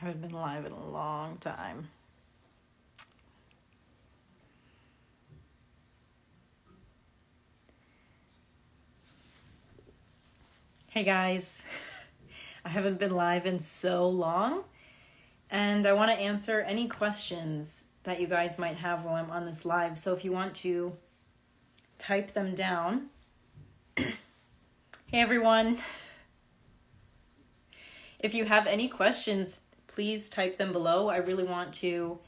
haven't been live in a long time. Hey guys, I haven't been live in so long, and I want to answer any questions that you guys might have while I'm on this live. So if you want to type them down. Hey everyone. If you have any questions, please type them below. I really want to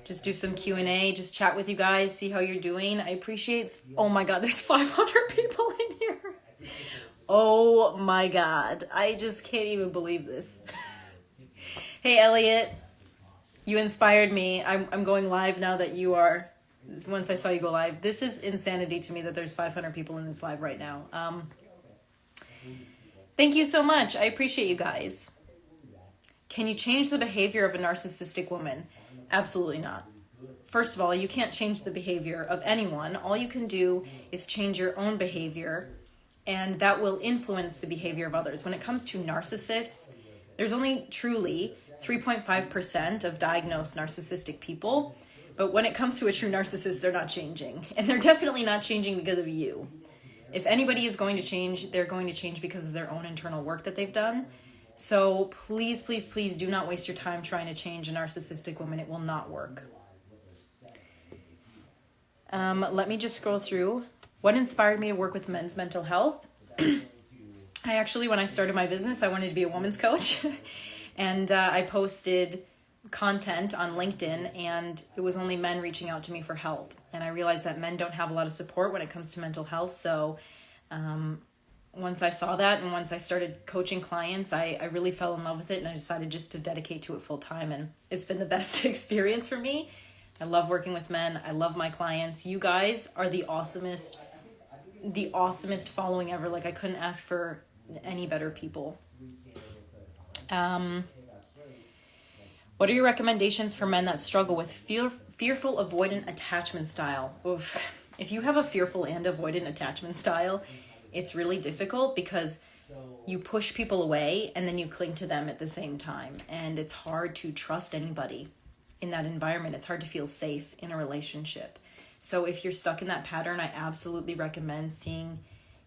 just do some Q&A, just chat with you guys, see how you're doing. I appreciate, oh my God, there's 500 people in here. Oh my God, I just can't even believe this. Hey Elliot, you inspired me. I'm going live now that you are, once I saw you go live. This is insanity to me that there's 500 people in this live right now. Thank you so much. I appreciate you guys. Can you change the behavior of a narcissistic woman? Absolutely not. First of all, you can't change the behavior of anyone. All you can do is change your own behavior, and that will influence the behavior of others. When it comes to narcissists, there's only truly 3.5% of diagnosed narcissistic people. But when it comes to a true narcissist, they're not changing. And they're definitely not changing because of you. If anybody is going to change, they're going to change because of their own internal work that they've done. So please, please, please do not waste your time trying to change a narcissistic woman. It will not work. Let me just scroll through. What inspired me to work with men's mental health? I actually, when I started my business, I wanted to be a woman's coach. And I posted content on LinkedIn, and it was only men reaching out to me for help. And I realized that men don't have a lot of support when it comes to mental health. So once I saw that and once I started coaching clients, I really fell in love with it, and I decided just to dedicate to it full time. And it's been the best experience for me. I love working with men. I love my clients. You guys are the awesomest following ever. Like, I couldn't ask for any better people. What are your recommendations for men that struggle with fearful avoidant attachment style? Oof. If you have a fearful and avoidant attachment style, it's really difficult because you push people away and then you cling to them at the same time. And it's hard to trust anybody in that environment. It's hard to feel safe in a relationship. So if you're stuck in that pattern, I absolutely recommend seeing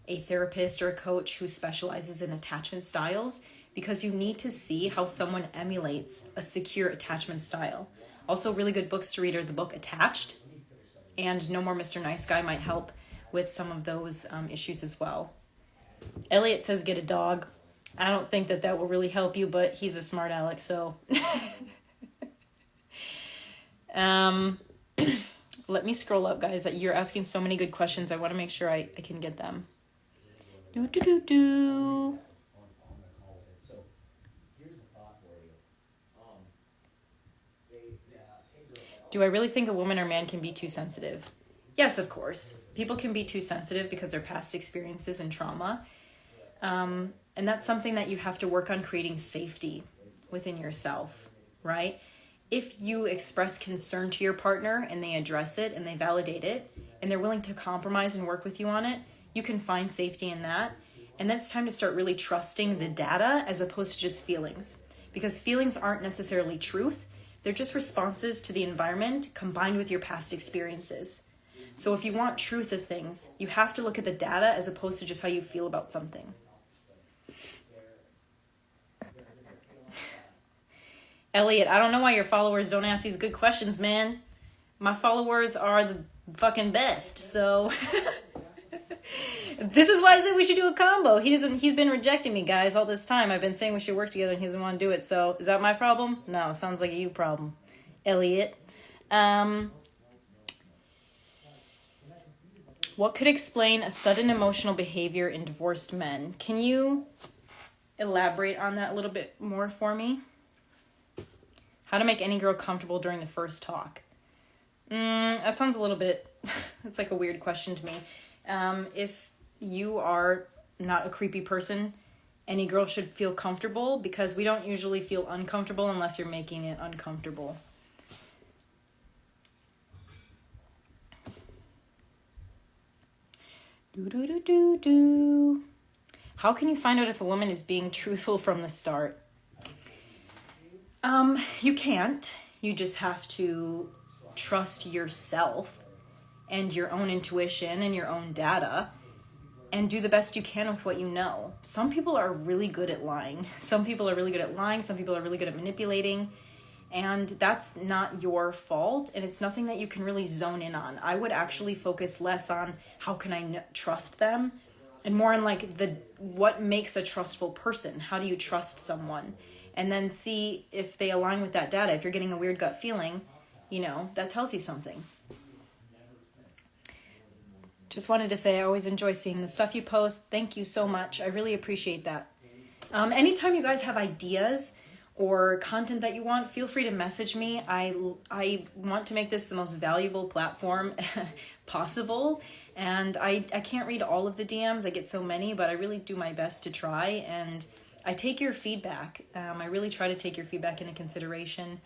a therapist or a coach who specializes in attachment styles, because you need to see how someone emulates a secure attachment style. Also, really good books to read are the book Attached, and No More Mr. Nice Guy might help with some of those issues as well. Elliot says get a dog. I don't think that will really help you, but he's a smart aleck, so. Let me scroll up, guys. You're asking so many good questions. I want to make sure I can get them. Do I really think a woman or man can be too sensitive? Yes, of course. People can be too sensitive because of their past experiences and trauma. And that's something that you have to work on, creating safety within yourself, right? If you express concern to your partner and they address it and they validate it and they're willing to compromise and work with you on it, you can find safety in that. And then it's time to start really trusting the data as opposed to just feelings. Because feelings aren't necessarily truth. They're just responses to the environment combined with your past experiences. So if you want truth of things, you have to look at the data as opposed to just how you feel about something. Elliot, I don't know why your followers don't ask these good questions, man. My followers are the fucking best, so... This is why I said we should do a combo. He's been rejecting me, guys, all this time. I've been saying we should work together and he doesn't want to do it. So is that my problem? No, sounds like a you problem, Elliot. What could explain a sudden emotional behavior in divorced men? Can you elaborate on that a little bit more for me? How to make any girl comfortable during the first talk? That sounds a little bit... It's like a weird question to me. If you are not a creepy person, any girl should feel comfortable, because we don't usually feel uncomfortable unless you're making it uncomfortable. How can you find out if a woman is being truthful from the start? You can't. You just have to trust yourself and your own intuition and your own data and do the best you can with what you know. Some people are really good at lying. Some people are really good at lying. Some people are really good at manipulating. And that's not your fault. And it's nothing that you can really zone in on. I would actually focus less on how can I trust them and more on like what makes a trustful person. How do you trust someone? And then see if they align with that data. If you're getting a weird gut feeling, that tells you something. Just wanted to say I always enjoy seeing the stuff you post. Thank you so much. I really appreciate that. Anytime you guys have ideas or content that you want, feel free to message me. I want to make this the most valuable platform possible. And I can't read all of the DMs. I get so many, but I really do my best to try. And I take your feedback. I really try to take your feedback into consideration.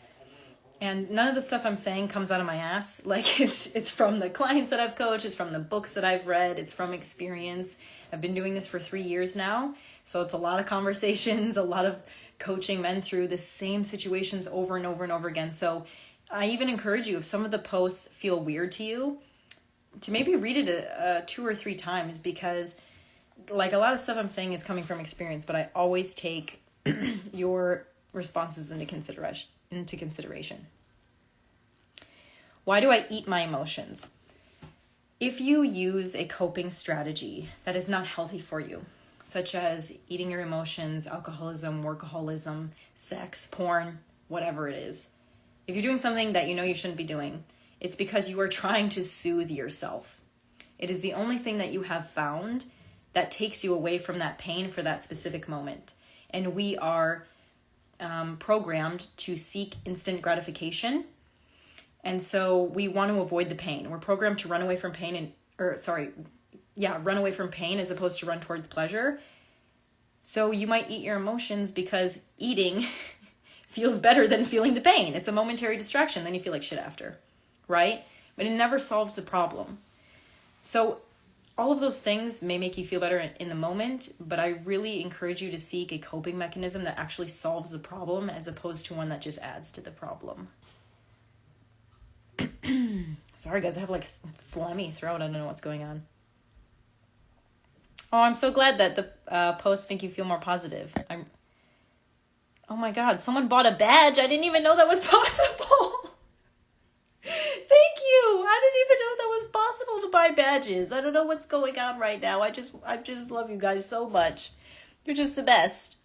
And none of the stuff I'm saying comes out of my ass. Like it's from the clients that I've coached. It's from the books that I've read. It's from experience. I've been doing this for 3 years now. So it's a lot of conversations, a lot of coaching men through the same situations over and over and over again. So I even encourage you, if some of the posts feel weird to you, to maybe read it 2 or 3 times, because like a lot of stuff I'm saying is coming from experience, but I always take your responses into consideration. Why do I eat my emotions? If you use a coping strategy that is not healthy for you, such as eating your emotions, alcoholism, workaholism, sex, porn, whatever it is, if you're doing something that you know you shouldn't be doing, it's because you are trying to soothe yourself. It is the only thing that you have found that takes you away from that pain for that specific moment. And we are programmed to seek instant gratification. And so we want to avoid the pain. We're programmed to run away from pain run away from pain as opposed to run towards pleasure. So you might eat your emotions because eating feels better than feeling the pain. It's a momentary distraction. Then you feel like shit after, right? But it never solves the problem. So all of those things may make you feel better in the moment, but I really encourage you to seek a coping mechanism that actually solves the problem as opposed to one that just adds to the problem. Sorry guys, I have like phlegmy throat. I don't know what's going on. Oh, I'm so glad that the posts make you feel more positive. Oh my God, someone bought a badge. I didn't even know that was possible. Thank you. I didn't even know that was possible to buy badges. I don't know what's going on right now. I just love you guys so much. You're just the best.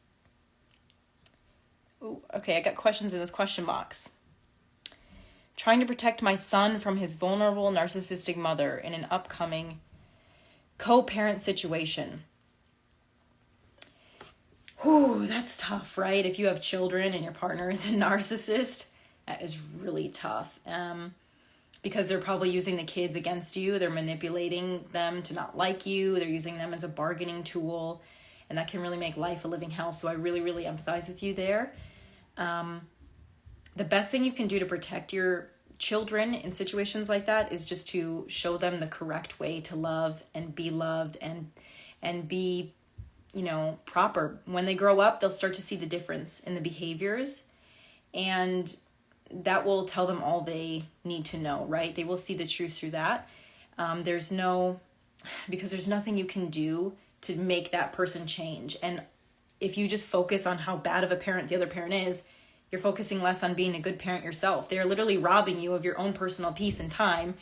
Ooh, okay, I got questions in this question box. Trying to protect my son from his vulnerable narcissistic mother in an upcoming co-parent situation. Whew, that's tough, right? If you have children and your partner is a narcissist, that is really tough. Because they're probably using the kids against you. They're manipulating them to not like you. They're using them as a bargaining tool. And that can really make life a living hell. So I really, really empathize with you there. The best thing you can do to protect your children in situations like that is just to show them the correct way to love and be loved and be, proper. When they grow up, they'll start to see the difference in the behaviors, and that will tell them all they need to know, right? They will see the truth through that. Because there's nothing you can do to make that person change. And if you just focus on how bad of a parent the other parent is, you're focusing less on being a good parent yourself. They're literally robbing you of your own personal peace and time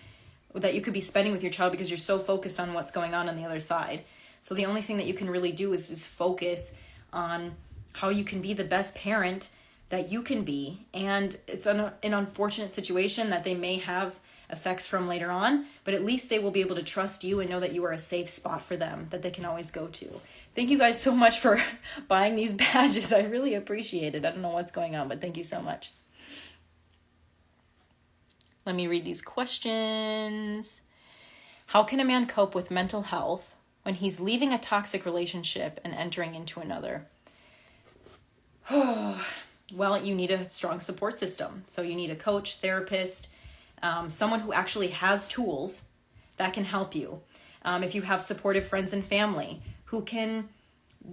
that you could be spending with your child because you're so focused on what's going on the other side. So the only thing that you can really do is just focus on how you can be the best parent that you can be. And it's an unfortunate situation that they may have effects from later on, but at least they will be able to trust you and know that you are a safe spot for them that they can always go to. Thank you guys so much for buying these badges. I really appreciate it. I don't know what's going on, but thank you so much. Let me read these questions. How can a man cope with mental health when he's leaving a toxic relationship and entering into another? Well, you need a strong support system. So you need a coach, therapist, someone who actually has tools that can help you. If you have supportive friends and family who can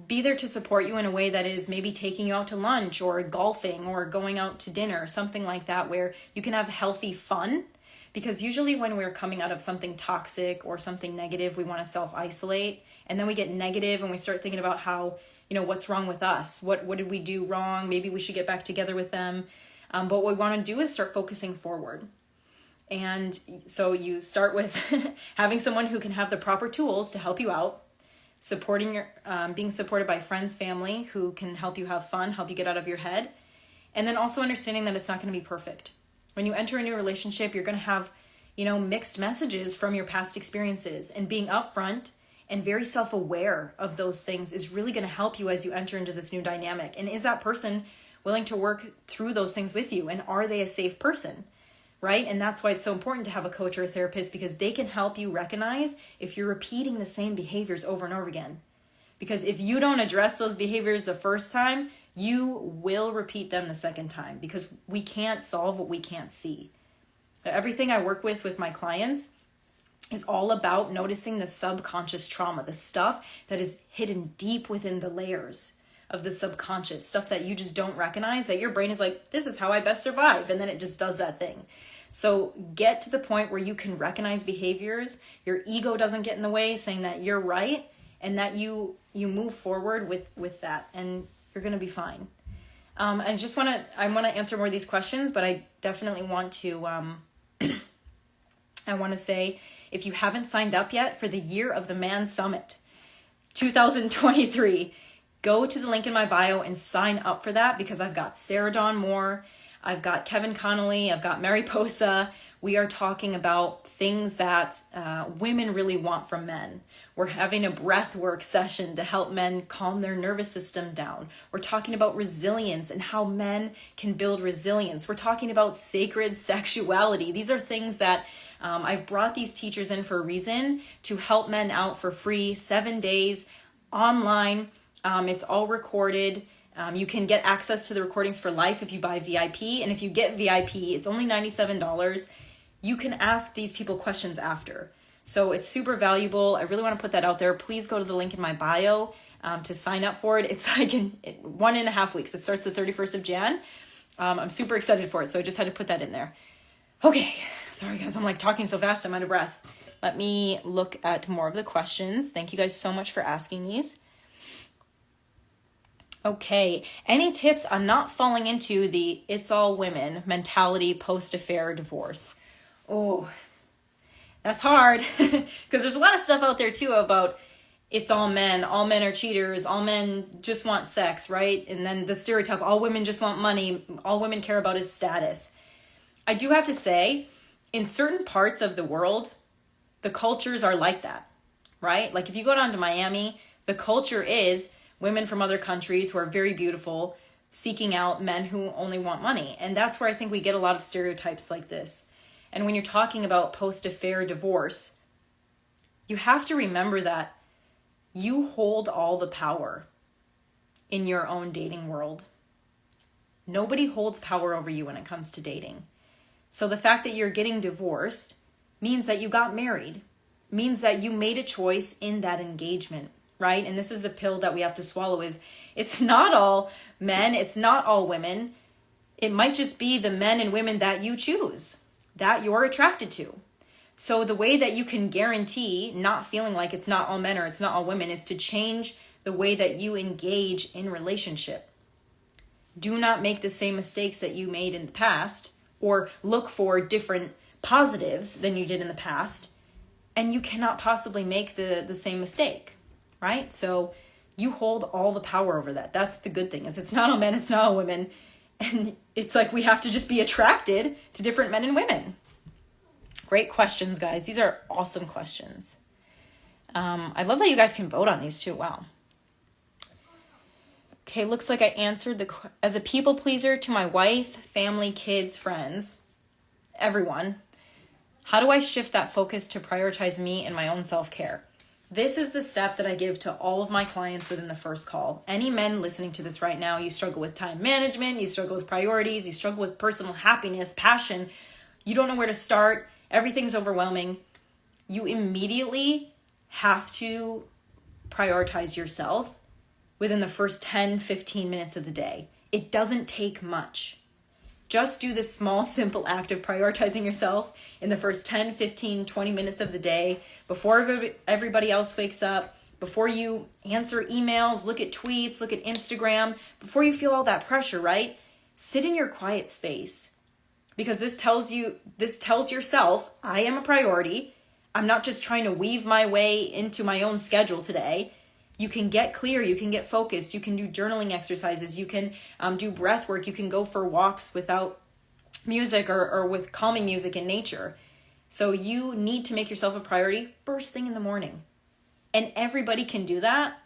be there to support you in a way that is maybe taking you out to lunch or golfing or going out to dinner, something like that, where you can have healthy fun. Because usually when we're coming out of something toxic or something negative, we want to self-isolate, and then we get negative and we start thinking about how, what's wrong with us? What did we do wrong? Maybe we should get back together with them. But what we want to do is start focusing forward. And so you start with having someone who can have the proper tools to help you out, being supported by friends, family who can help you have fun, help you get out of your head, and then also understanding that it's not going to be perfect. When you enter a new relationship, you're going to have, mixed messages from your past experiences, and being upfront and very self-aware of those things is really going to help you as you enter into this new dynamic. And is that person willing to work through those things with you? And are they a safe person? Right? And that's why it's so important to have a coach or a therapist, because they can help you recognize if you're repeating the same behaviors over and over again. Because if you don't address those behaviors the first time, you will repeat them the second time, because we can't solve what we can't see. Everything I work with my clients is all about noticing the subconscious trauma, the stuff that is hidden deep within the layers of the subconscious, stuff that you just don't recognize, that your brain is like, this is how I best survive. And then it just does that thing. So get to the point where you can recognize behaviors. Your ego doesn't get in the way, saying that you're right, and that you move forward with that, and you're going to be fine. I want to answer more of these questions, but I definitely want to, I want to say, if you haven't signed up yet for the Year of the Man Summit 2023, go to the link in my bio and sign up for that, because I've got Sarah Dawn Moore, I've got Kevin Connolly, I've got Mary Posa. We are talking about things that women really want from men. We're having a breath work session to help men calm their nervous system down. We're talking about resilience and how men can build resilience. We're talking about sacred sexuality. These are things that I've brought these teachers in for a reason, to help men out for free, 7 days online. It's all recorded. You can get access to the recordings for life if you buy VIP. And if you get VIP, it's only $97. You can ask these people questions after. So it's super valuable. I really want to put that out there. Please go to the link in my bio to sign up for it. It's like in 1.5 weeks. It starts the 31st of Jan. I'm super excited for it. So I just had to put that in there. Okay. Sorry guys, I'm like talking so fast, I'm out of breath. Let me look at more of the questions. Thank you guys so much for asking these. Okay, any tips on not falling into the it's all women mentality post-affair divorce? Oh, that's hard, because there's a lot of stuff out there too about it's all men are cheaters, all men just want sex, right? And then the stereotype, all women just want money, all women care about is status. I do have to say, in certain parts of the world, the cultures are like that, right? Like if you go down to Miami, the culture is women from other countries who are very beautiful seeking out men who only want money. And that's where I think we get a lot of stereotypes like this. And when you're talking about post-affair divorce, you have to remember that you hold all the power in your own dating world. Nobody holds power over you when it comes to dating. So the fact that you're getting divorced means that you got married, means that you made a choice in that engagement, right? And this is the pill that we have to swallow, is it's not all men, it's not all women. It might just be the men and women that you choose, that you're attracted to. So the way that you can guarantee not feeling like it's not all men or it's not all women is to change the way that you engage in relationship. Do not make the same mistakes that you made in the past, or look for different positives than you did in the past, and you cannot possibly make the same mistake, right? So you hold all the power over that. That's the good thing, is it's not all men, it's not all women. And it's like we have to just be attracted to different men and women. Great questions, guys. These are awesome questions. I love that you guys can vote on these too. Wow. Okay, looks like I answered as a people pleaser to my wife, family, kids, friends, everyone. How do I shift that focus to prioritize me and my own self-care? This is the step that I give to all of my clients within the first call. Any men listening to this right now, you struggle with time management, you struggle with priorities, you struggle with personal happiness, passion, you don't know where to start, everything's overwhelming. You immediately have to prioritize yourself within the first 10, 15 minutes of the day. It doesn't take much. Just do this small, simple act of prioritizing yourself in the first 10, 15, 20 minutes of the day before everybody else wakes up, before you answer emails, look at tweets, look at Instagram, before you feel all that pressure, right? Sit in your quiet space, because this tells yourself, I am a priority. I'm not just trying to weave my way into my own schedule today. You can get clear, you can get focused, you can do journaling exercises, you can do breath work, you can go for walks without music or with calming music in nature. So you need to make yourself a priority first thing in the morning. And everybody can do that.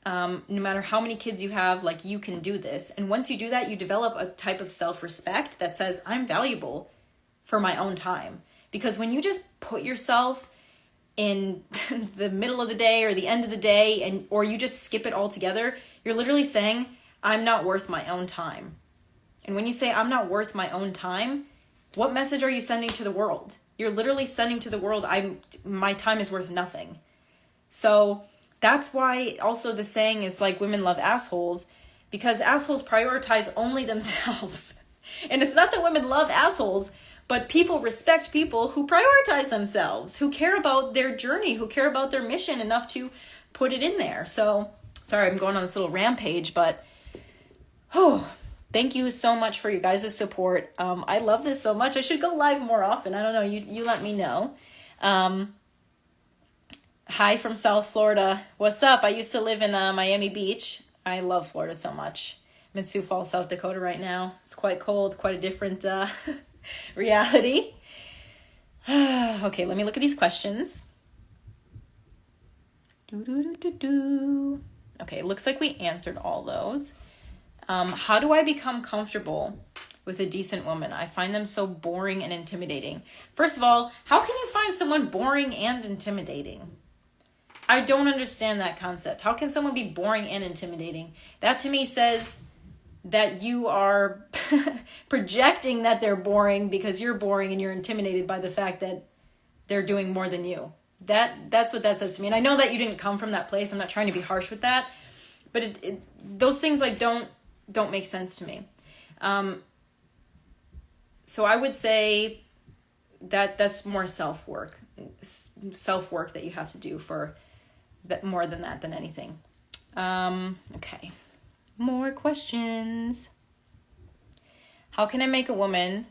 No matter how many kids you have, like, you can do this. And once you do that, you develop a type of self-respect that says, I'm valuable for my own time. Because when you just put yourself in the middle of the day or the end of the day, or you just skip it altogether, you're literally saying, I'm not worth my own time. And when you say, I'm not worth my own time, what message are you sending to the world? You're literally sending to the world, my time is worth nothing. So that's why also the saying is like, women love assholes, because assholes prioritize only themselves. And it's not that women love assholes, but people respect people who prioritize themselves, who care about their journey, who care about their mission enough to put it in there. So, sorry, I'm going on this little rampage, but thank you so much for you guys' support. I love this so much. I should go live more often. I don't know. You let me know. Hi from South Florida. What's up? I used to live in Miami Beach. I love Florida so much. I'm in Sioux Falls, South Dakota right now. It's quite cold, quite a different reality. Okay, let me look at these questions. Okay, it looks like we answered all those. How do I become comfortable with a decent woman? I find them so boring and intimidating. First of all, how can you find someone boring and intimidating? I don't understand that concept. How can someone be boring and intimidating? That to me says that you are projecting that they're boring because you're boring and you're intimidated by the fact that they're doing more than you. That's what that says to me. And I know that you didn't come from that place. I'm not trying to be harsh with that, but those things like don't make sense to me. So I would say that that's more self-work that you have to do for that, more than that, than anything. Okay. More questions. How can I make a woman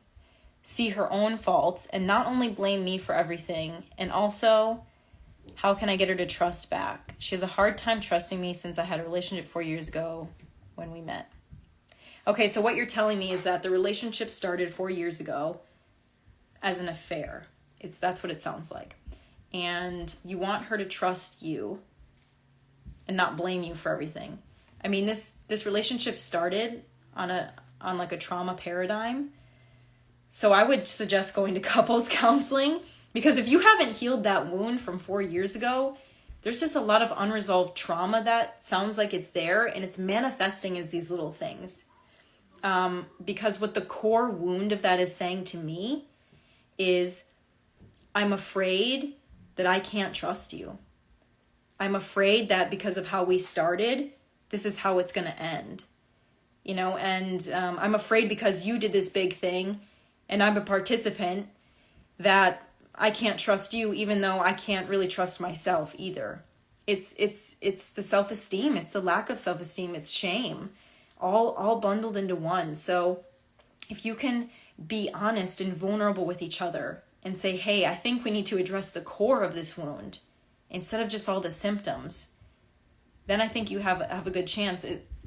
see her own faults and not only blame me for everything? And also, how can I get her to trust back? She has a hard time trusting me since I had a relationship 4 years ago when we met. Okay, so what you're telling me is that the relationship started 4 years ago as an affair. That's what it sounds like. And you want her to trust you and not blame you for everything. I mean, this relationship started on like a trauma paradigm. So I would suggest going to couples counseling, because if you haven't healed that wound from 4 years ago, there's just a lot of unresolved trauma that sounds like it's there, and it's manifesting as these little things. Because what the core wound of that is saying to me is, I'm afraid that I can't trust you. I'm afraid that because of how we started, this is how it's going to end. You know, and I'm afraid because you did this big thing and I'm a participant that I can't trust you, even though I can't really trust myself either. It's the self-esteem. It's the lack of self-esteem. It's shame, all bundled into one. So if you can be honest and vulnerable with each other and say, hey, I think we need to address the core of this wound instead of just all the symptoms, then I think you have a good chance.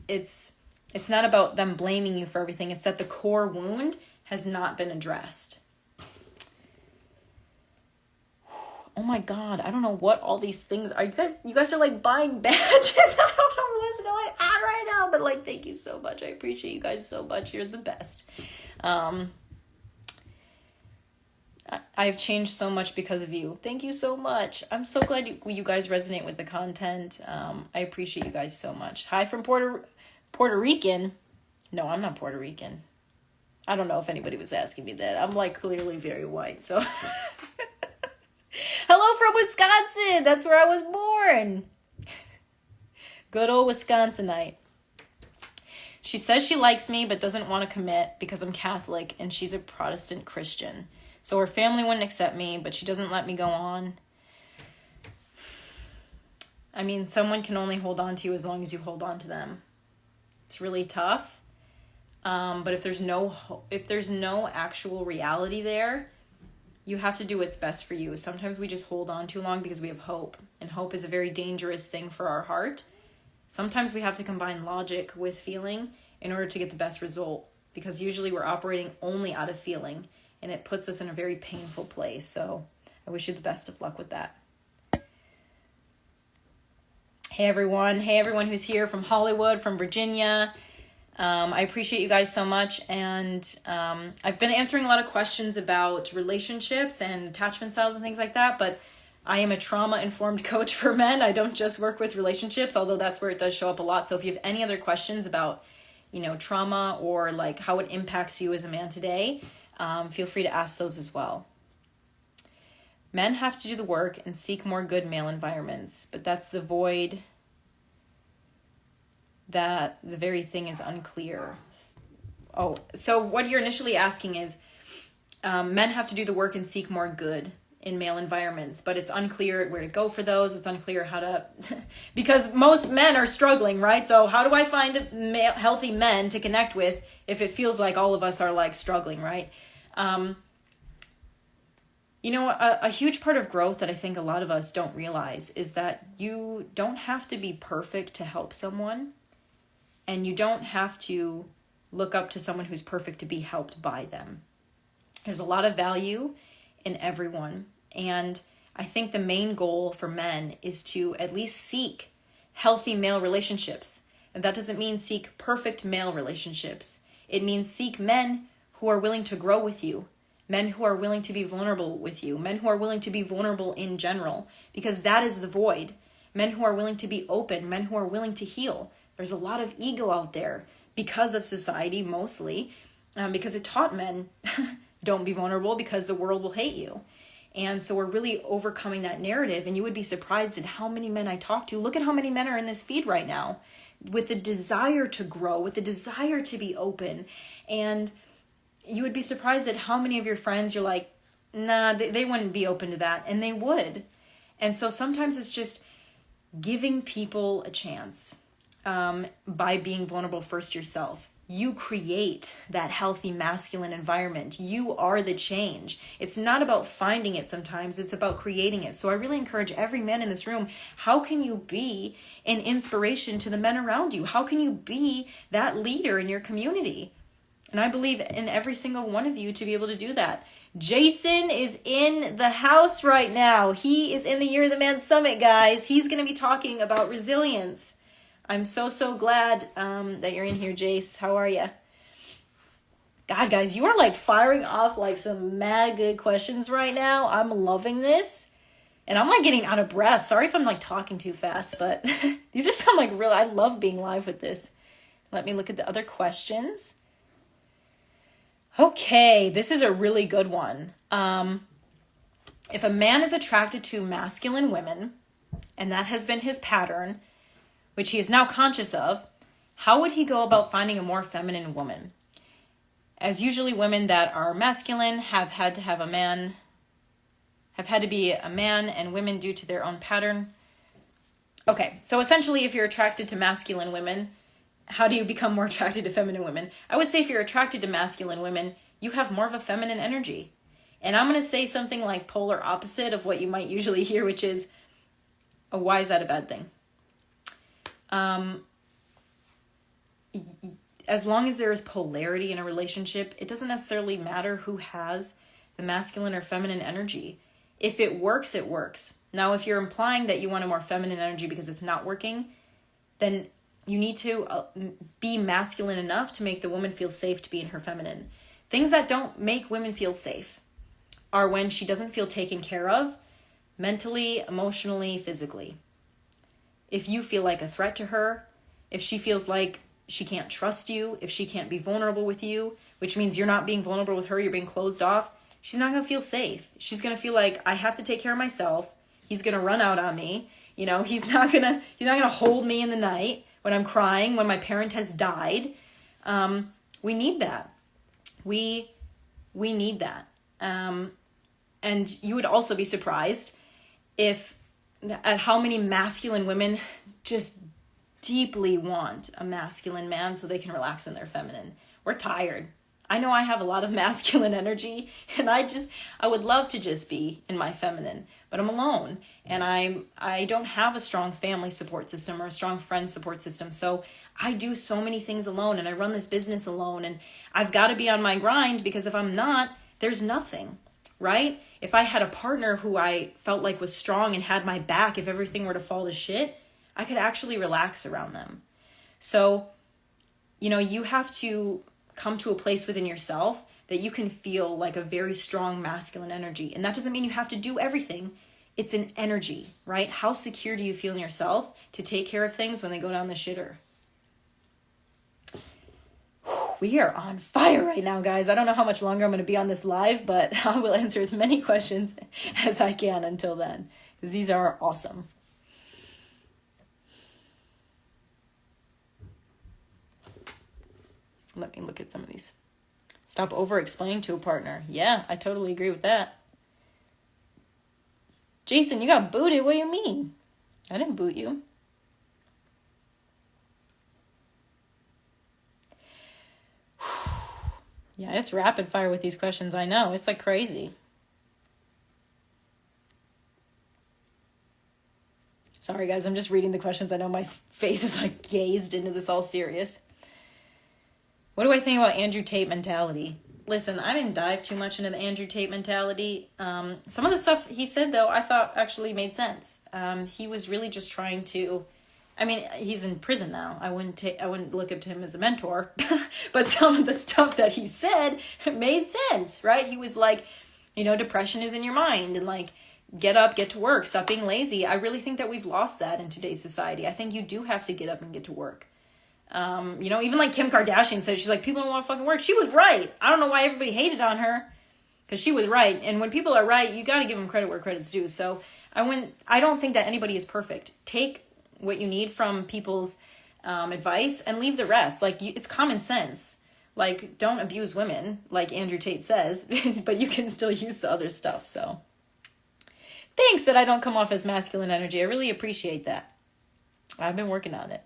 It's not about them blaming you for everything. It's that the core wound has not been addressed. Oh my God, I don't know what all these things are. You guys are like buying badges. I don't know what's going on right now, but like, thank you so much. I appreciate you guys so much. You're the best. I've changed so much because of you. Thank you so much. I'm so glad you guys resonate with the content. I appreciate you guys so much. Hi from Puerto Rican. No, I'm not Puerto Rican. I don't know if anybody was asking me that. I'm like clearly very white, so. Hello from Wisconsin. That's where I was born. Good old Wisconsinite. She says she likes me but doesn't want to commit because I'm Catholic and she's a Protestant Christian. So her family wouldn't accept me, but she doesn't let me go on. I mean, someone can only hold on to you as long as you hold on to them. It's really tough. But if there's no actual reality there, you have to do what's best for you. Sometimes we just hold on too long because we have hope. And hope is a very dangerous thing for our heart. Sometimes we have to combine logic with feeling in order to get the best result. Because usually we're operating only out of feeling. And it puts us in a very painful place. So I wish you the best of luck with that. Hey everyone who's here from Hollywood, from Virginia. I appreciate you guys so much, and I've been answering a lot of questions about relationships and attachment styles and things like that, but I am a trauma-informed coach for men. I don't just work with relationships, although that's where it does show up a lot. So if you have any other questions about, trauma or like how it impacts you as a man today, feel free to ask those as well. Men have to do the work and seek more good male environments, but that's the void that the very thing is unclear. Oh, so what you're initially asking is, men have to do the work and seek more good in male environments, but it's unclear where to go for those. It's unclear how to, because most men are struggling, right? So how do I find healthy men to connect with if it feels like all of us are like struggling, right? A huge part of growth that I think a lot of us don't realize is that you don't have to be perfect to help someone, and you don't have to look up to someone who's perfect to be helped by them. There's a lot of value in everyone, and I think the main goal for men is to at least seek healthy male relationships. And that doesn't mean seek perfect male relationships. It means seek men who are willing to grow with you. Men who are willing to be vulnerable with you. Men who are willing to be vulnerable in general. Because that is the void. Men who are willing to be open. Men who are willing to heal. There's a lot of ego out there because of society mostly. Because it taught men, don't be vulnerable because the world will hate you. And so we're really overcoming that narrative. And you would be surprised at how many men I talk to. Look at how many men are in this feed right now. With the desire to grow. With the desire to be open. And you would be surprised at how many of your friends you're like, nah, they wouldn't be open to that. And they would. And so sometimes it's just giving people a chance by being vulnerable first yourself. You create that healthy masculine environment. You are the change. It's not about finding it sometimes. It's about creating it. So I really encourage every man in this room, how can you be an inspiration to the men around you? How can you be that leader in your community? And I believe in every single one of you to be able to do that. Jason is in the house right now. He is in the Year of the Man Summit, guys. He's going to be talking about resilience. I'm so glad that you're in here, Jace. How are you? God, guys, you are like firing off like some mad good questions right now. I'm loving this. And I'm like getting out of breath. Sorry if I'm like talking too fast, but these are some like real, I love being live with this. Let me look at the other questions. Okay, this is a really good one. If a man is attracted to masculine women, and that has been his pattern, which he is now conscious of, how would he go about finding a more feminine woman? As usually women that are masculine have had to have a man, have had to be a man, and women due to their own pattern. Okay, so essentially if you're attracted to masculine women, how do you become more attracted to feminine women? I would say if you're attracted to masculine women, you have more of a feminine energy. And I'm going to say something like polar opposite of what you might usually hear, which is, oh, why is that a bad thing? As long as there is polarity in a relationship, it doesn't necessarily matter who has the masculine or feminine energy. If it works, it works. Now, if you're implying that you want a more feminine energy because it's not working, then you need to be masculine enough to make the woman feel safe to be in her feminine. Things that don't make women feel safe are when she doesn't feel taken care of mentally, emotionally, physically. If you feel like a threat to her, if she feels like she can't trust you, if she can't be vulnerable with you, which means you're not being vulnerable with her, you're being closed off, she's not going to feel safe. She's going to feel like, I have to take care of myself. He's going to run out on me. You know, he's not gonna hold me in the night when I'm crying, when my parent has died. We need that. We need that. And you would also be surprised at how many masculine women just deeply want a masculine man so they can relax in their feminine. We're tired. I know I have a lot of masculine energy, and I would love to just be in my feminine, but I'm alone, and I don't have a strong family support system or a strong friend support system. So I do so many things alone, and I run this business alone, and I've got to be on my grind, because if I'm not, there's nothing, right? If I had a partner who I felt like was strong and had my back, if everything were to fall to shit, I could actually relax around them. So, you know, you have to come to a place within yourself that you can feel like a very strong masculine energy. And that doesn't mean you have to do everything. It's an energy, right? How secure do you feel in yourself to take care of things when they go down the shitter? We are on fire right now, guys. I don't know how much longer I'm going to be on this live, but I will answer as many questions as I can until then, because these are awesome. Let me look at some of these. Stop over-explaining to a partner. Yeah, I totally agree with that. Jason, you got booted. What do you mean? I didn't boot you. Yeah, it's rapid fire with these questions. I know. It's like crazy. Sorry, guys. I'm just reading the questions. I know my face is like gazed into this all serious. What do I think about Andrew Tate mentality? Listen, I didn't dive too much into the Andrew Tate mentality. Some of the stuff he said, though, I thought actually made sense. He was really just trying to... I mean, he's in prison now. I wouldn't look up to him as a mentor. But some of the stuff that he said made sense, right? He was like, you know, depression is in your mind. And like, get up, get to work, stop being lazy. I really think that we've lost that in today's society. I think you do have to get up and get to work. You know, even like Kim Kardashian said, she's like, people don't want to fucking work. She was right. I don't know why everybody hated on her, because she was right. And when people are right, you got to give them credit where credit's due. So I don't think that anybody is perfect. Take what you need from people's advice and leave the rest. Like, it's common sense. Like, don't abuse women, like Andrew Tate says, but you can still use the other stuff. So thanks that I don't come off as masculine energy. I really appreciate that. I've been working on it.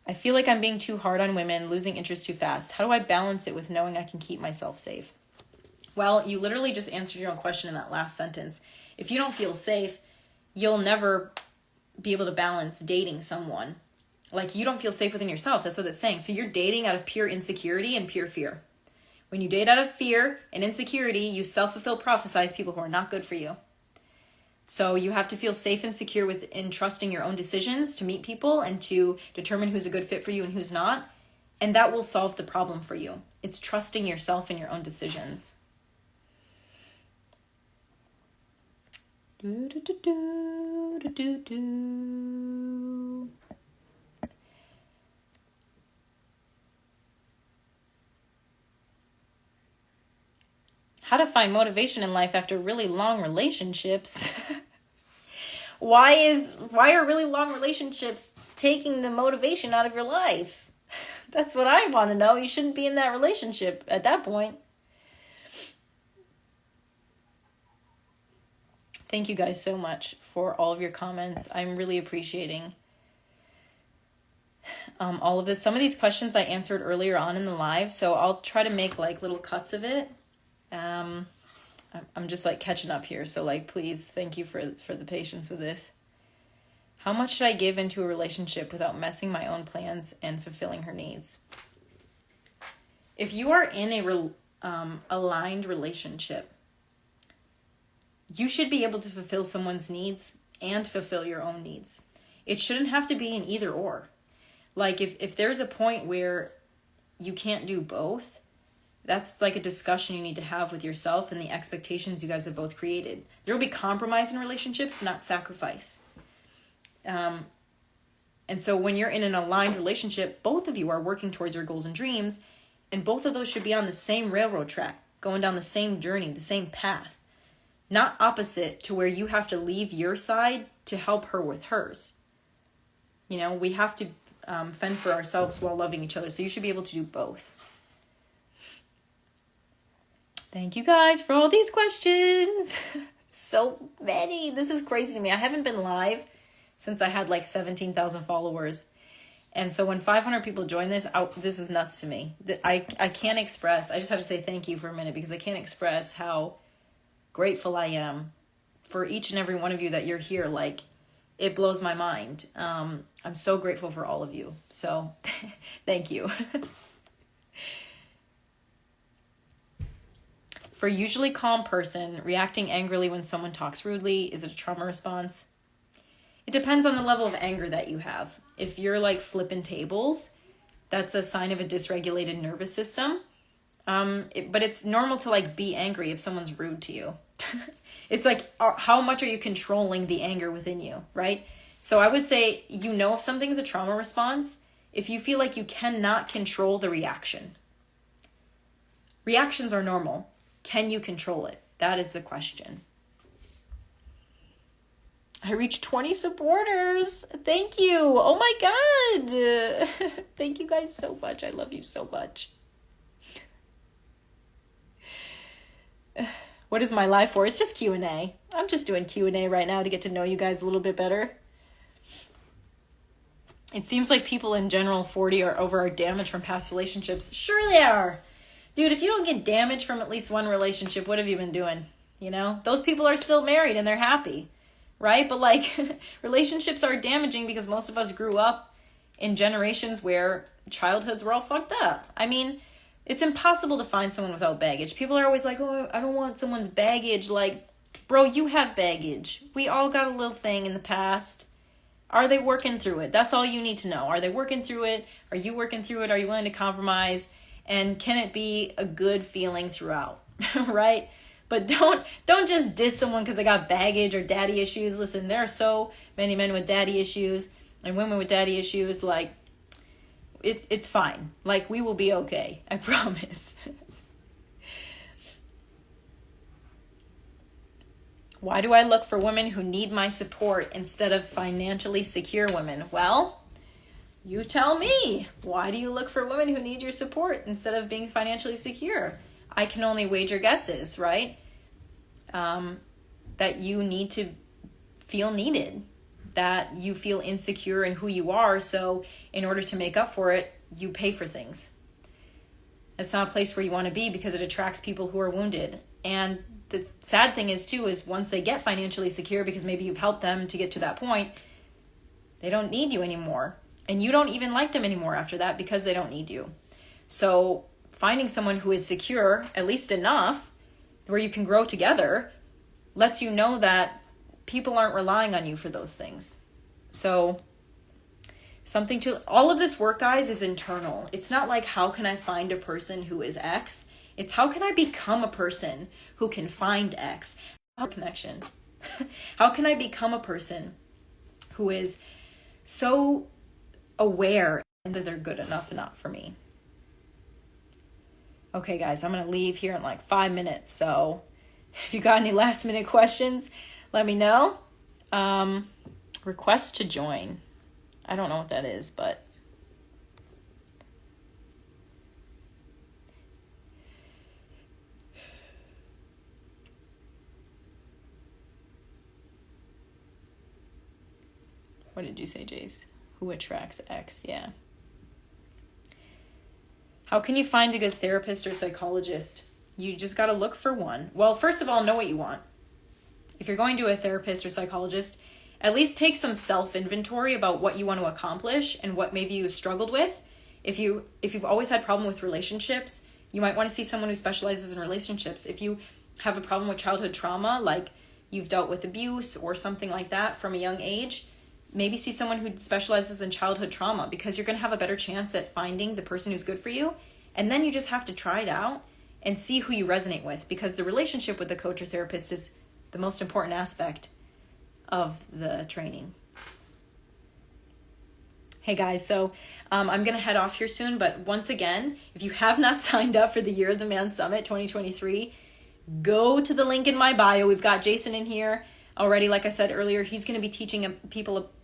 I feel like I'm being too hard on women, losing interest too fast. How do I balance it with knowing I can keep myself safe? Well, you literally just answered your own question in that last sentence. If you don't feel safe, you'll never be able to balance dating someone. Like, you don't feel safe within yourself. That's what it's saying. So you're dating out of pure insecurity and pure fear. When you date out of fear and insecurity, you self-fulfill prophesize people who are not good for you. So you have to feel safe and secure in trusting your own decisions to meet people and to determine who's a good fit for you and who's not. And that will solve the problem for you. It's trusting yourself and your own decisions. Do, do, do, do, do, do, do. How to find motivation in life after really long relationships. Why are really long relationships taking the motivation out of your life? That's what I want to know. You shouldn't be in that relationship at that point. Thank you guys so much for all of your comments. I'm really appreciating all of this. Some of these questions I answered earlier on in the live, so I'll try to make like little cuts of it. I'm just like catching up here. So like, please, thank you for the patience with this. How much should I give into a relationship without messing my own plans and fulfilling her needs? If you are in a aligned relationship, you should be able to fulfill someone's needs and fulfill your own needs. It shouldn't have to be an either or. Like if there's a point where you can't do both, that's like a discussion you need to have with yourself and the expectations you guys have both created. There will be compromise in relationships, but not sacrifice. And so when you're in an aligned relationship, both of you are working towards your goals and dreams, and both of those should be on the same railroad track, going down the same journey, the same path. not opposite to where you have to leave your side to help her with hers. You know, we have to fend for ourselves while loving each other. So you should be able to do both. Thank you guys for all these questions. So many. This is crazy to me. I haven't been live since I had like 17,000 followers. And so when 500 people join this, this is nuts to me. I can't express, I just have to say thank you for a minute, because I can't express how grateful I am for each and every one of you that you're here. Like, it blows my mind. I'm so grateful for all of you. So thank you. For a usually calm person, reacting angrily when someone talks rudely, is it a trauma response? It depends on the level of anger that you have. If you're like flipping tables, that's a sign of a dysregulated nervous system. But it's normal to like be angry if someone's rude to you. It's like, how much are you controlling the anger within you, right? So I would say, you know, if something's a trauma response, if you feel like you cannot control the reaction. Reactions are normal. Can you control it? That is the question. I reached 20 supporters. Thank you. Oh my God. Thank you guys so much. I love you so much. What is my live for? It's just Q&A. I'm just doing Q&A right now to get to know you guys a little bit better. It seems like people in general 40 or over are damaged from past relationships. Sure they are. Dude, if you don't get damaged from at least one relationship, what have you been doing? You know, those people are still married and they're happy, right? But like, relationships are damaging because most of us grew up in generations where childhoods were all fucked up. I mean, it's impossible to find someone without baggage. People are always like, oh, I don't want someone's baggage. Like, bro, you have baggage. We all got a little thing in the past. Are they working through it? That's all you need to know. Are they working through it? Are you working through it? Are you willing to compromise? And can it be a good feeling throughout, right? But don't just diss someone because they got baggage or daddy issues. Listen, there are so many men with daddy issues and women with daddy issues. Like, it's fine. Like, we will be okay. I promise. Why do I look for women who need my support instead of financially secure women? Well, you tell me. Why do you look for women who need your support instead of being financially secure? I can only wager guesses, right? That you need to feel needed, that you feel insecure in who you are. So in order to make up for it, you pay for things. It's not a place where you want to be because it attracts people who are wounded. And the sad thing is too, is once they get financially secure, because maybe you've helped them to get to that point, they don't need you anymore. And you don't even like them anymore after that because they don't need you. So finding someone who is secure, at least enough, where you can grow together, lets you know that people aren't relying on you for those things. So all of this work, guys, is internal. It's not like, how can I find a person who is X? It's how can I become a person who can find X? Connection. How can I become a person who is so aware that they're good enough not for me? Okay, guys, I'm going to leave here in like 5 minutes. So if you got any last minute questions, let me know. Request to join. I don't know what that is, but what did you say, Jace? Who attracts X? Yeah. How can you find a good therapist or psychologist? You just got to look for one. Well, first of all, know what you want. If you're going to a therapist or psychologist, at least take some self-inventory about what you want to accomplish and what maybe you've struggled with. If you've always had problem with relationships, you might want to see someone who specializes in relationships. If you have a problem with childhood trauma, like you've dealt with abuse or something like that from a young age, maybe see someone who specializes in childhood trauma, because you're going to have a better chance at finding the person who's good for you. And then you just have to try it out and see who you resonate with, because the relationship with the coach or therapist is the most important aspect of the training. Hey guys, so I'm going to head off here soon, but once again, if you have not signed up for the Year of the Man Summit 2023, go to the link in my bio. We've got Jason in here already. Like I said earlier, he's going to be teaching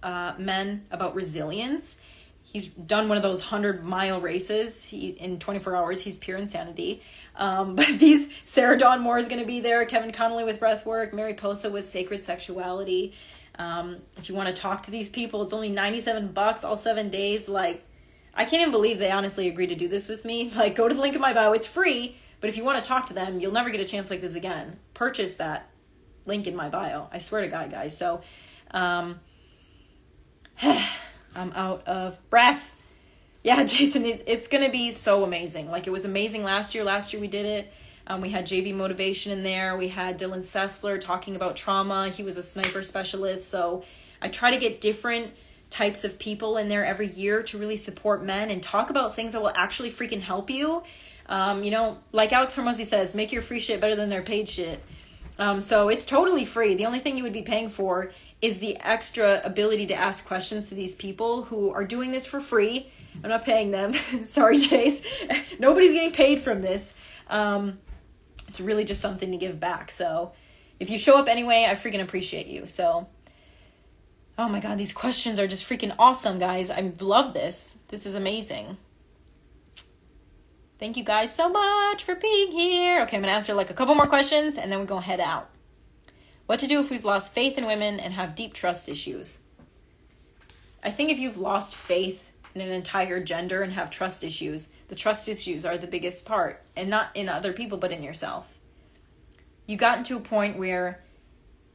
men about resilience. He's done one of those 100-mile races. In 24 hours, he's pure insanity. But Sarah Dawn Moore is going to be there. Kevin Connolly with breathwork. Mary Posa with sacred sexuality. If you want to talk to these people, it's only $97 all 7 days. Like, I can't even believe they honestly agreed to do this with me. Like, go to the link in my bio. It's free. But if you want to talk to them, you'll never get a chance like this again. Purchase that link in my bio. I swear to God, guys. So, I'm out of breath. Yeah, Jason, it's going to be so amazing. Like, it was amazing last year. Last year we did it. We had JB Motivation in there. We had Dylan Sessler talking about trauma. He was a sniper specialist. So I try to get different types of people in there every year to really support men and talk about things that will actually freaking help you. Like Alex Hormozy says, make your free shit better than their paid shit. So it's totally free. The only thing you would be paying for is the extra ability to ask questions to these people who are doing this for free. I'm not paying them. Sorry, Chase. Nobody's getting paid from this. It's really just something to give back. So if you show up anyway, I freaking appreciate you. So, oh my God, these questions are just freaking awesome, guys. I love this. This is amazing. Thank you guys so much for being here. Okay, I'm going to answer like a couple more questions and then we're going to head out. What to do if we've lost faith in women and have deep trust issues? I think if you've lost faith in an entire gender and have trust issues, the trust issues are the biggest part, and not in other people, but in yourself. You gotten to a point where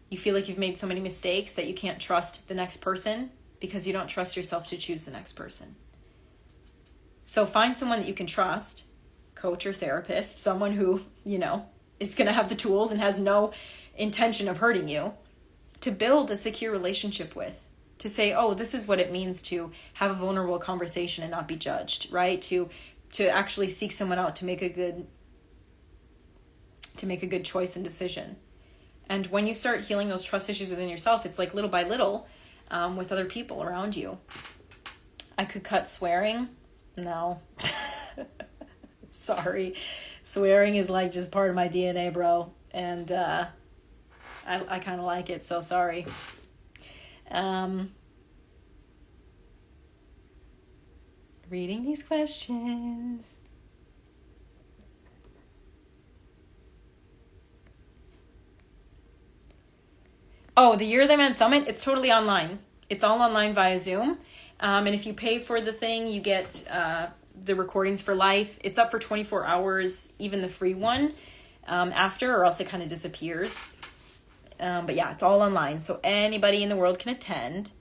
you feel like you've made so many mistakes that you can't trust the next person because you don't trust yourself to choose the next person. So find someone that you can trust, coach or therapist, someone who, is going to have the tools and has no intention of hurting you, to build a secure relationship with. To say, oh, this is what it means to have a vulnerable conversation and not be judged, right? To actually seek someone out to make a good choice and decision. And when you start healing those trust issues within yourself, it's like little by little with other people around you. I could cut swearing. No. Sorry. Swearing is like just part of my DNA, bro. And I kind of like it, so sorry. Reading these questions. Oh, the Year of the Man Summit, it's totally online. It's all online via Zoom. And if you pay for the thing, you get the recordings for life. It's up for 24 hours, even the free one after, or else it kind of disappears. But yeah, it's all online, so anybody in the world can attend.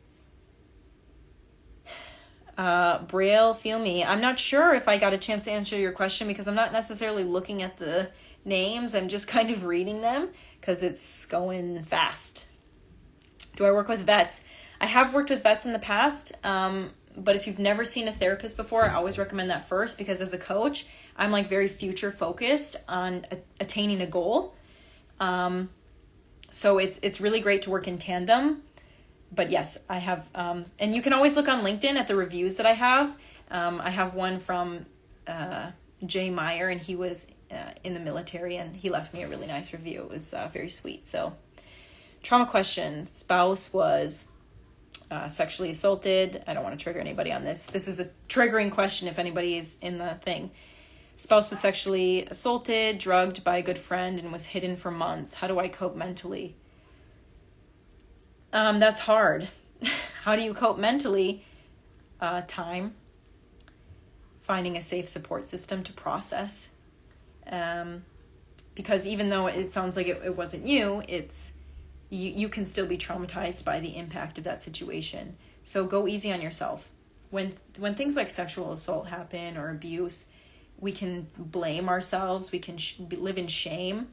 Braille Feel Me. I'm not sure if I got a chance to answer your question because I'm not necessarily looking at the names. I'm just kind of reading them because it's going fast. Do I work with vets? I have worked with vets in the past, but if you've never seen a therapist before, I always recommend that first because as a coach, I'm like very future focused on attaining a goal. So it's really great to work in tandem. But yes, I have, and you can always look on LinkedIn at the reviews that I have. I have one from Jay Meyer, and he was in the military, and he left me a really nice review. It was very sweet. So, trauma question: spouse was sexually assaulted. I don't want to trigger anybody on this. This is a triggering question if anybody is in the thing. Spouse was sexually assaulted, drugged by a good friend, and was hidden for months. How do I cope mentally? That's hard. How do you cope mentally? Time. Finding a safe support system to process. Because even though it sounds like it wasn't you, you can still be traumatized by the impact of that situation. So go easy on yourself. When things like sexual assault happen or abuse, we can blame ourselves. We can live in shame,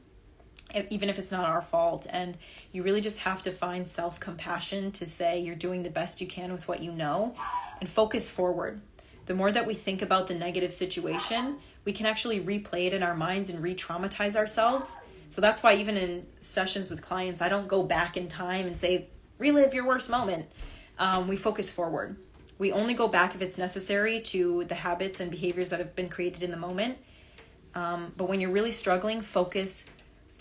even if it's not our fault. And you really just have to find self-compassion to say you're doing the best you can with what you know and focus forward. The more that we think about the negative situation, we can actually replay it in our minds and re-traumatize ourselves. So that's why even in sessions with clients, I don't go back in time and say, relive your worst moment. We focus forward. We only go back if it's necessary to the habits and behaviors that have been created in the moment. But when you're really struggling, focus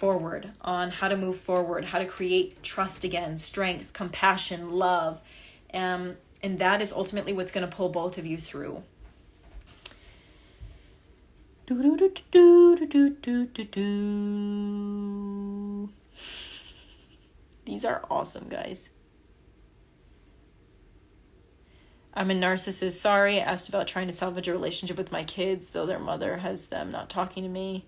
forward, on how to move forward, how to create trust again, strength, compassion, love. And that is ultimately what's going to pull both of you through. These are awesome, guys. I'm a narcissist. Sorry, I asked about trying to salvage a relationship with my kids, though their mother has them not talking to me.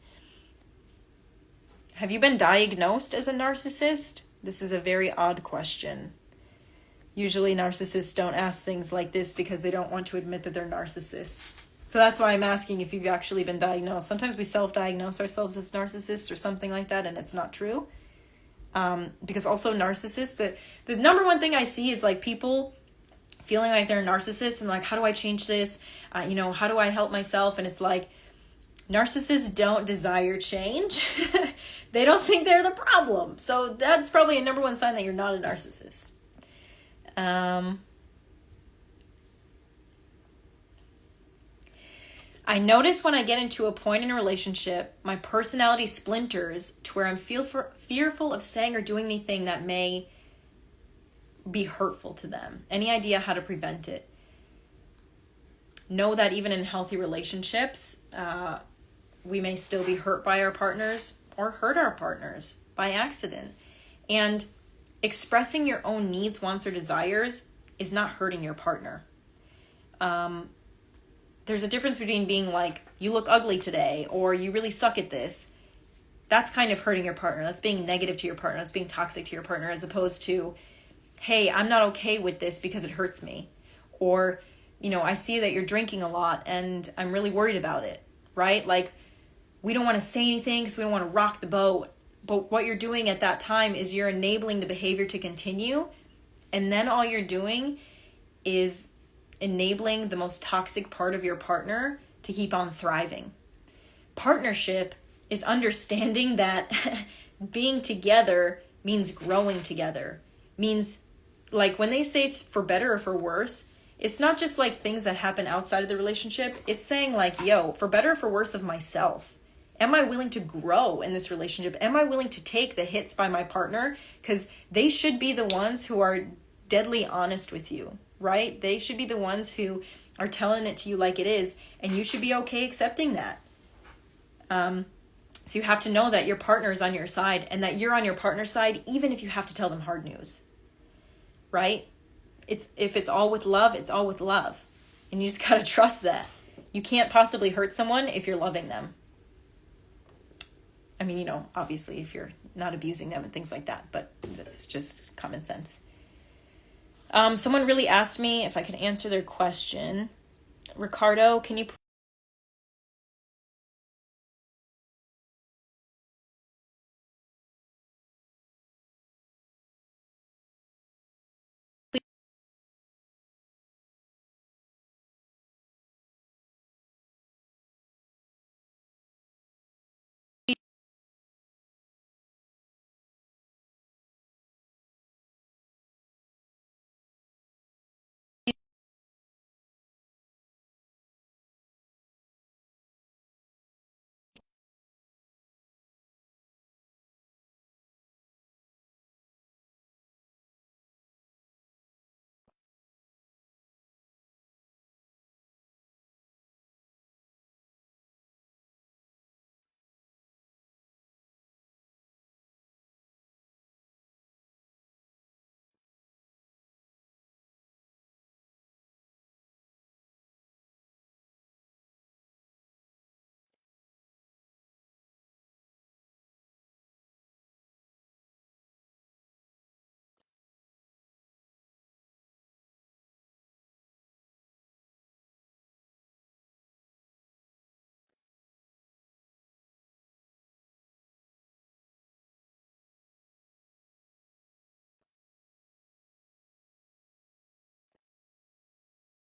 Have you been diagnosed as a narcissist? This is a very odd question. Usually narcissists don't ask things like this because they don't want to admit that they're narcissists. So that's why I'm asking if you've actually been diagnosed. Sometimes we self-diagnose ourselves as narcissists or something like that, and it's not true. Because also narcissists, the number one thing I see is like people feeling like they're a narcissist and like, how do I change this? How do I help myself? And it's like, narcissists don't desire change. They don't think they're the problem. So that's probably a number one sign that you're not a narcissist. I notice when I get into a point in a relationship, my personality splinters to where I'm fearful of saying or doing anything that may be hurtful to them. Any idea how to prevent it? Know that even in healthy relationships, we may still be hurt by our partners or hurt our partners by accident. And expressing your own needs, wants, or desires is not hurting your partner. There's a difference between being like, you look ugly today, or you really suck at this. That's kind of hurting your partner. That's being negative to your partner. That's being toxic to your partner, as opposed to, hey, I'm not okay with this because it hurts me. Or, I see that you're drinking a lot and I'm really worried about it, right? Like, we don't want to say anything because we don't want to rock the boat. But what you're doing at that time is you're enabling the behavior to continue. And then all you're doing is enabling the most toxic part of your partner to keep on thriving. Partnership is understanding that being together means growing together. Means, like, when they say for better or for worse, it's not just like things that happen outside of the relationship. It's saying like, yo, for better or for worse of myself. Am I willing to grow in this relationship? Am I willing to take the hits by my partner? Because they should be the ones who are deadly honest with you, right? They should be the ones who are telling it to you like it is, and you should be okay accepting that. So you have to know that your partner is on your side and that you're on your partner's side, even if you have to tell them hard news, right? If it's all with love, it's all with love. And you just got to trust that. You can't possibly hurt someone if you're loving them. I mean, obviously if you're not abusing them and things like that, but that's just common sense. Someone really asked me if I could answer their question. Ricardo, can you